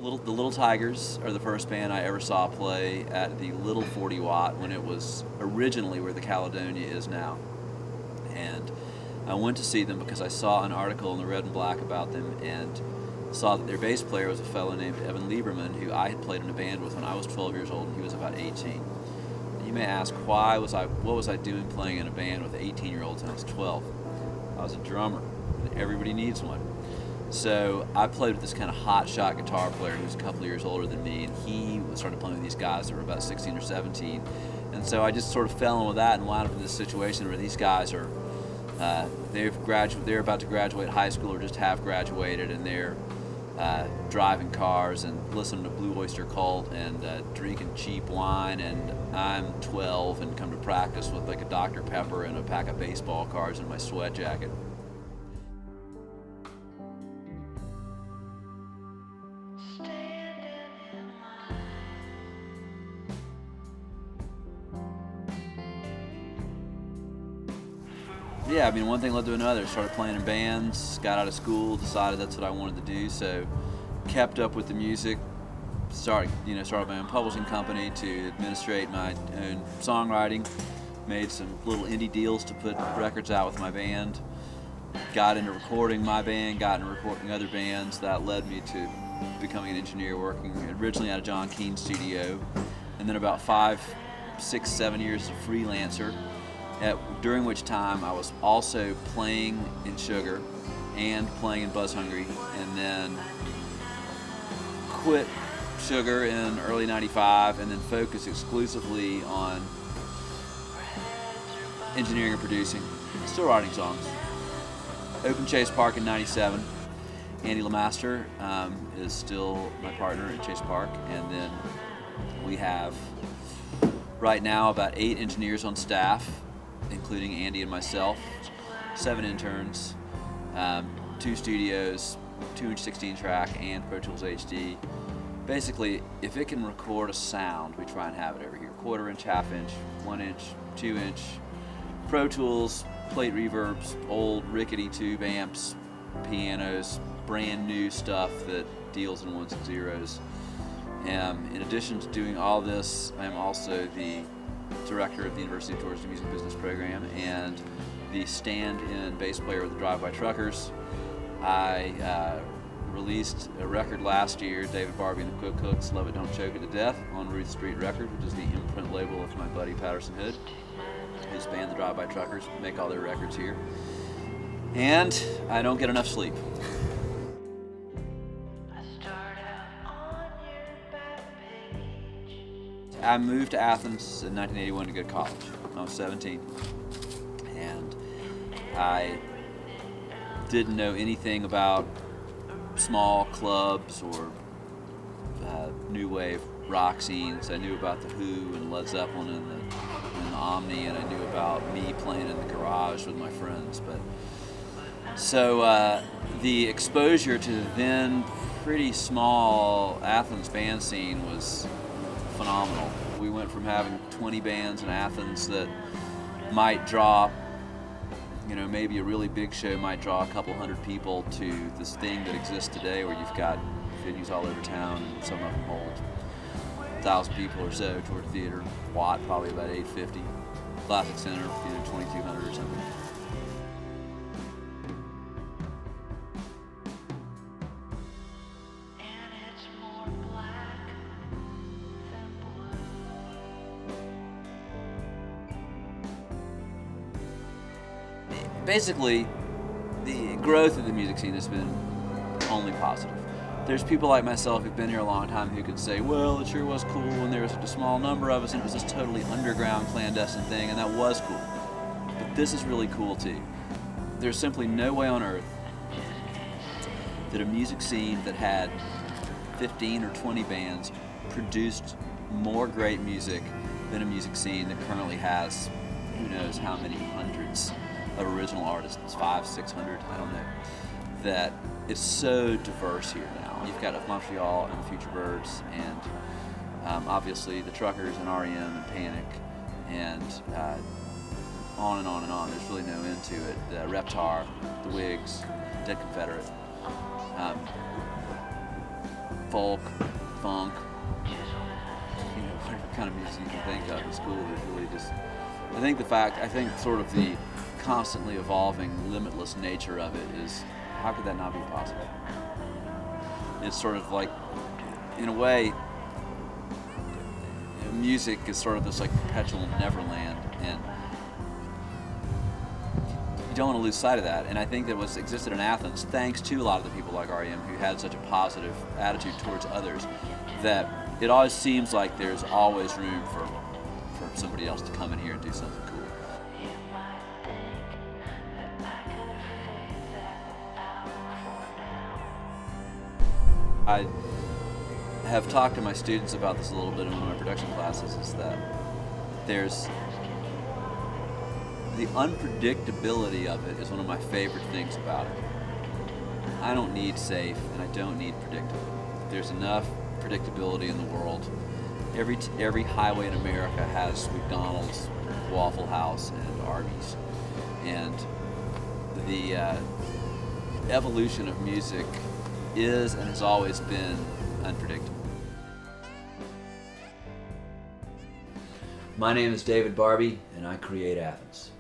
The Little Tigers are the first band I ever saw play at the Little 40 Watt when it was originally where the Caledonia is now. And I went to see them because I saw an article in the Red and Black about them and saw that their bass player was a fellow named Evan Lieberman, who I had played in a band with when I was 12 years old and he was about 18. And you may ask, what was I doing playing in a band with 18-year-olds when I was 12? I was a drummer, and everybody needs one. So I played with this kind of hotshot guitar player who was a couple of years older than me, and he started playing with these guys that were about 16 or 17. And so I just sort of fell in with that and wound up in this situation where these guys are, they're about to graduate high school or just have graduated, and they're driving cars and listening to Blue Oyster Cult and drinking cheap wine, and I'm 12 and come to practice with like a Dr. Pepper and a pack of baseball cards in my sweat jacket. Yeah, I mean, one thing led to another. Started playing in bands, got out of school, decided that's what I wanted to do, so kept up with the music, started my own publishing company to administrate my own songwriting, made some little indie deals to put records out with my band, got into recording my band, got into recording other bands. That led me to becoming an engineer, working originally at a John Keane studio, and then about 5, 6, 7 years as a freelancer, during which time I was also playing in Sugar and playing in Buzz Hungry, and then quit Sugar in early '95 and then focused exclusively on engineering and producing, still writing songs. Opened Chase Park in '97. Andy LeMaster is still my partner at Chase Park, and then we have right now about 8 engineers on staff, including Andy and myself, 7 interns, 2 studios, 2-inch 16-track, and Pro Tools HD. Basically, if it can record a sound, we try and have it over here. 1/4-inch, 1/2-inch, 1-inch, 2-inch, Pro Tools, plate reverbs, old rickety tube amps, pianos, brand new stuff that deals in ones and zeros. In addition to doing all this, I am also the director of the University of Georgia Music Business Program and the stand-in bass player with the Drive-By Truckers. I released a record last year, David Barbe and the Quick Cooks, Love It Don't Choke It to Death, on Ruth Street Records, which is the imprint label of my buddy Patterson Hood. His band, the Drive-By Truckers, make all their records here. And I don't get enough sleep. I moved to Athens in 1981 to go to college. I was 17, and I didn't know anything about small clubs or new wave rock scenes. I knew about the Who and Led Zeppelin and the Omni, and I knew about me playing in the garage with my friends. But so the exposure to the then pretty small Athens band scene was phenomenal. We went from having 20 bands in Athens that might draw, maybe a really big show might draw a couple hundred people, to this thing that exists today where you've got venues all over town, and some of them hold 1,000 people or so. Georgia Theater, Watt, probably about 850. Classic Center, 2,200 or something. Basically, the growth of the music scene has been only positive. There's people like myself who've been here a long time who could say, well, it sure was cool when there was such a small number of us and it was this totally underground, clandestine thing, and that was cool. But this is really cool too. There's simply no way on earth that a music scene that had 15 or 20 bands produced more great music than a music scene that currently has who knows how many hundreds of original artists, 500, 600, I don't know, that it's so diverse here now. You've got Montreal and the Future Birds, and obviously the Truckers and REM and Panic, and on and on and on. There's really no end to it. Reptar, the Wigs, Dead Confederate. folk, funk, whatever kind of music you can think of is cool. There's really just, I think sort of the constantly evolving, limitless nature of it is, how could that not be possible? It's sort of like, in a way, music is sort of this like perpetual neverland, and you don't want to lose sight of that. And I think that what existed in Athens, thanks to a lot of the people like REM who had such a positive attitude towards others, that it always seems like there's always room for somebody else to come in here and do something cool. I have talked to my students about this a little bit in one of my production classes, is that there's the unpredictability of it is one of my favorite things about it. I don't need safe and I don't need predictable. There's enough predictability in the world. Every highway in America has McDonald's, Waffle House, and Arby's. And the evolution of music is and has always been unpredictable. My name is David Barbe, and I create Athens.